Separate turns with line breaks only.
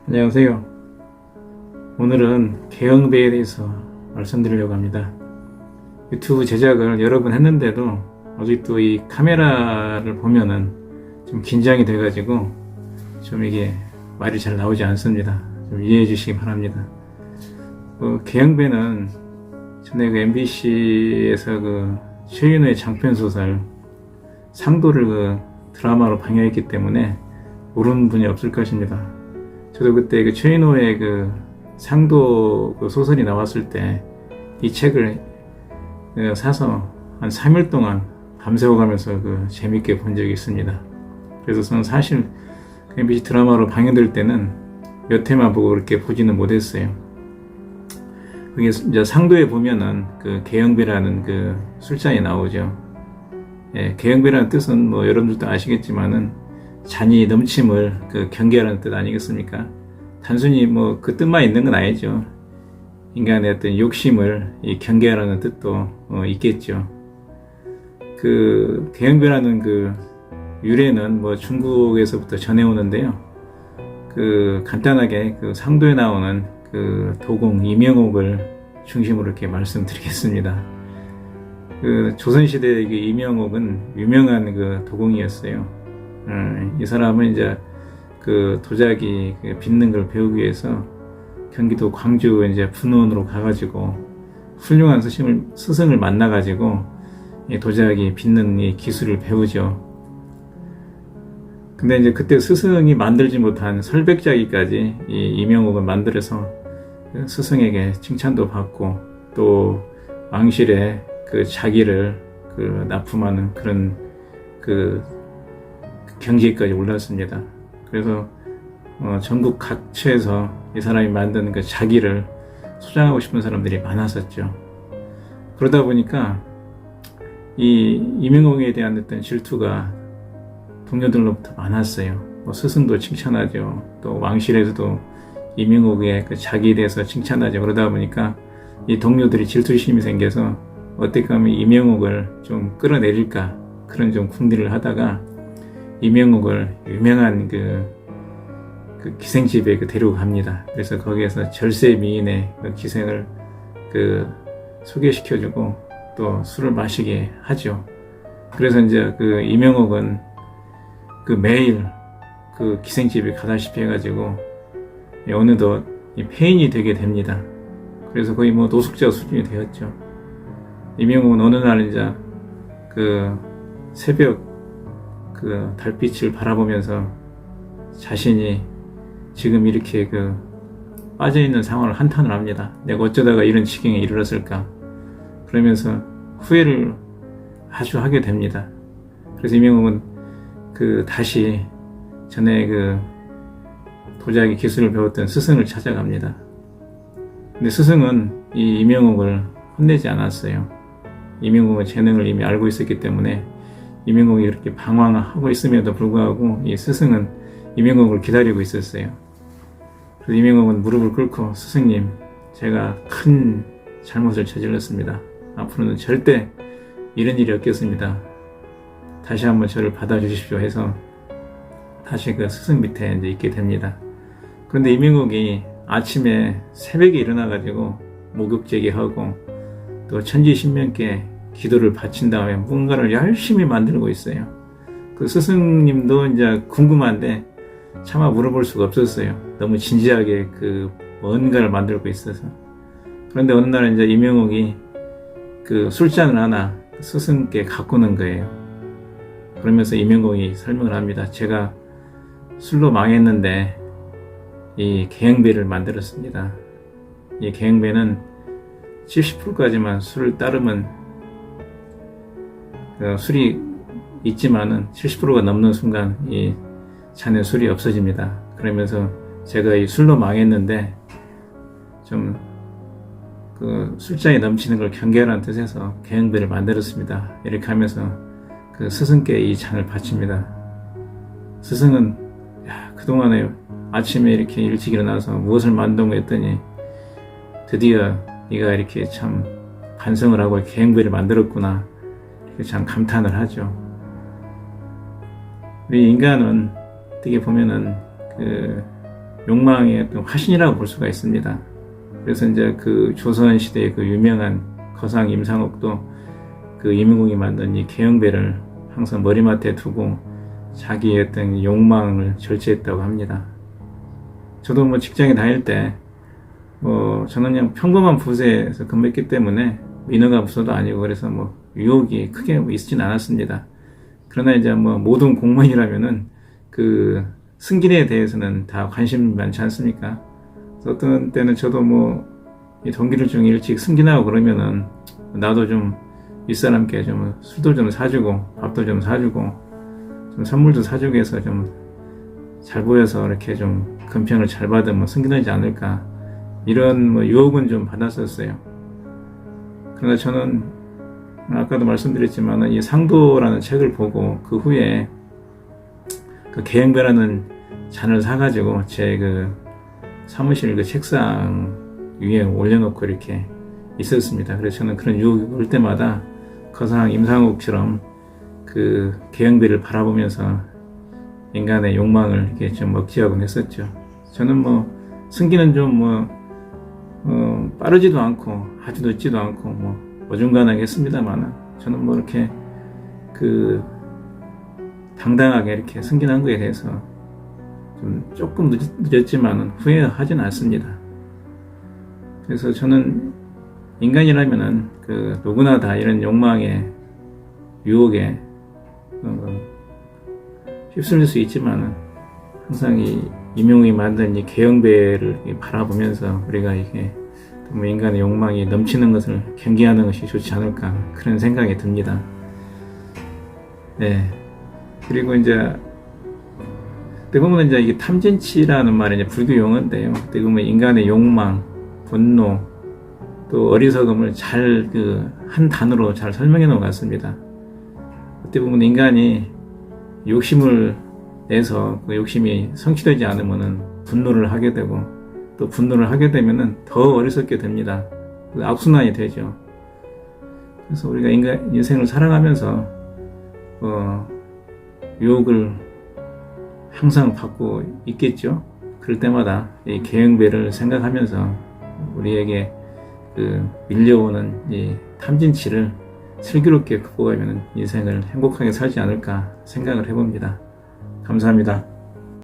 안녕하세요. 오늘은 개영배에 대해서 말씀드리려고 합니다. 유튜브 제작을 여러 번 했는데도 아직도 이 카메라를 보면은 좀 긴장이 돼가지고 좀 이게 말이 잘 나오지 않습니다. 좀 이해해 주시기 바랍니다. 개영배는 전에 MBC에서 최윤호의 장편소설 상도를 드라마로 방영했기 때문에 모르는 분이 없을 것입니다. 저도 그때 최인호의 상도 소설이 나왔을 때 이 책을 사서 한 3일 동안 밤새워 가면서 재밌게 본 적이 있습니다. 그래서 저는 사실 MBC 드라마로 방영될 때는 몇 회만 보고 그렇게 보지는 못했어요. 그게 이제 상도에 보면은 개영배라는 술잔이 나오죠. 예, 개영배라는 뜻은 여러분들도 아시겠지만은 잔이 넘침을 경계하라는 뜻 아니겠습니까? 단순히 그 뜻만 있는 건 아니죠. 인간의 어떤 욕심을 경계하라는 뜻도 있겠죠. 개영배라는 유래는 중국에서부터 전해오는데요. 간단하게 상도에 나오는 도공 이명옥을 중심으로 이렇게 말씀드리겠습니다. 조선시대의 이명옥은 유명한 도공이었어요. 이 사람은 이제 도자기 빚는 걸 배우기 위해서 경기도 광주 이제 분원으로 가가지고 훌륭한 스승을 만나가지고 도자기 빚는 이 기술을 배우죠. 근데 이제 그때 스승이 만들지 못한 설백자기까지 이 이명옥을 만들어서 스승에게 칭찬도 받고 또 왕실에 자기를 납품하는 그런 경지까지 올랐습니다. 그래서 전국 각처에서 이 사람이 만든 자기를 소장하고 싶은 사람들이 많았었죠. 그러다 보니까 이 이명옥에 대한 어떤 질투가 동료들로부터 많았어요. 스승도 칭찬하죠. 또 왕실에서도 이명옥의 자기에 대해서 칭찬하죠. 그러다 보니까 이 동료들이 질투심이 생겨서 어떻게 하면 이명옥을 좀 끌어내릴까 그런 좀 궁리를 하다가 이명옥을 유명한 기생집에 데리고 갑니다. 그래서 거기에서 절세 미인의 기생을 소개시켜주고 또 술을 마시게 하죠. 그래서 이제 이명옥은 매일 기생집에 가다시피 해가지고 어느덧 폐인이 되게 됩니다. 그래서 거의 노숙자 수준이 되었죠. 이명옥은 어느 날 이제 새벽 달빛을 바라보면서 자신이 지금 이렇게 빠져있는 상황을 한탄을 합니다. 내가 어쩌다가 이런 지경에 이르렀을까? 그러면서 후회를 아주 하게 됩니다. 그래서 이명옥은 다시 전에 도자기 기술을 배웠던 스승을 찾아갑니다. 근데 스승은 이 이명옥을 혼내지 않았어요. 이명옥은 재능을 이미 알고 있었기 때문에 이명옥이 이렇게 방황하고 있음에도 불구하고 이 스승은 이명옥을 기다리고 있었어요. 그래서 이명옥은 무릎을 꿇고 스승님, 제가 큰 잘못을 저질렀습니다. 앞으로는 절대 이런 일이 없겠습니다. 다시 한번 저를 받아주십시오 해서 다시 스승 밑에 이제 있게 됩니다. 그런데 이명옥이 아침에 새벽에 일어나가지고 목욕제기하고 또 천지신명께 기도를 바친 다음에 뭔가를 열심히 만들고 있어요. 스승님도 이제 궁금한데 차마 물어볼 수가 없었어요. 너무 진지하게 뭔가를 만들고 있어서. 그런데 어느 날 이제 이명옥이 술잔을 하나 스승께 갖고 오는 거예요. 그러면서 이명옥이 설명을 합니다. 제가 술로 망했는데 이 개영배를 만들었습니다. 이 개영배는 70%까지만 술을 따르면 술이 있지만은 70%가 넘는 순간 이 잔에 술이 없어집니다. 그러면서 제가 이 술로 망했는데 좀 술잔이 넘치는 걸 경계하라는 뜻에서 개영배를 만들었습니다. 이렇게 하면서 스승께 이 잔을 바칩니다. 스승은 그동안에 아침에 이렇게 일찍 일어나서 무엇을 만든 거 했더니 드디어 네가 이렇게 참 반성을 하고 개영배를 만들었구나. 이렇게 참 감탄을 하죠. 우리 인간은 어떻게 보면은 욕망의 어떤 화신이라고 볼 수가 있습니다. 그래서 이제 그 조선시대의 그 유명한 거상 임상옥도 그 이민국이 만든 이 개영배를 항상 머리맡에 두고 자기의 어떤 욕망을 절제했다고 합니다. 저도 뭐 직장에 다닐 때 저는 그냥 평범한 부서에서 근무했기 때문에 민원가 부서도 아니고 그래서 뭐 유혹이 크게 뭐 있지는 않았습니다. 그러나 이제 뭐 모든 공무원이라면은 그 승진에 대해서는 다 관심이 많지 않습니까? 어떤 때는 저도 뭐 동기를 좀 일찍 승진하고 그러면은 나도 좀 윗사람께 좀 술도 좀 사주고 밥도 좀 사주고 좀 선물도 사주고 해서 좀 잘 보여서 이렇게 좀 금평을 잘 받으면 승진하지 않을까 이런 뭐 유혹은 좀 받았었어요. 그러나 저는 아까도 말씀드렸지만 이 상도라는 책을 보고 그 후에 그 개영배라는 잔을 사가지고 제 그 사무실 그 책상 위에 올려놓고 이렇게 있었습니다. 그래서 저는 그런 유혹이 올 때마다 거상 임상옥처럼 그 개영배를 바라보면서 인간의 욕망을 이렇게 좀 억제하곤 했었죠. 저는 뭐 승기는 좀 빠르지도 않고 아주 늦지도 않고 뭐 어중간하게 했습니다만 저는 뭐 이렇게 그 당당하게 이렇게 승진한 거에 대해서 좀 조금 늦었지만 후회하지는 않습니다. 그래서 저는 인간이라면은 그 누구나 다 이런 욕망의 유혹에 휩쓸릴 수 있지만은 항상 이 임용이 만든 이 개영배를 바라보면서 우리가 이게 뭐 인간의 욕망이 넘치는 것을 경계하는 것이 좋지 않을까 그런 생각이 듭니다. 네. 그리고 이제 대부분 이제 이게 탐진치라는 말이 이제 불교 용어인데요. 대부분 인간의 욕망, 분노, 또 어리석음을 잘 한 단어로 잘 설명해 놓은 것 같습니다. 어떻게 보면 인간이 욕심을 내서 그 욕심이 성취되지 않으면은 분노를 하게 되고 또 분노를 하게 되면은 더 어리석게 됩니다. 악순환이 되죠. 그래서 우리가 인생을 살아가면서 유혹을 항상 받고 있겠죠. 그럴 때마다 이 개영배를 생각하면서 우리에게 그 밀려오는 이 탐진치를 슬기롭게 극복하면 인생을 행복하게 살지 않을까 생각을 해봅니다. 감사합니다.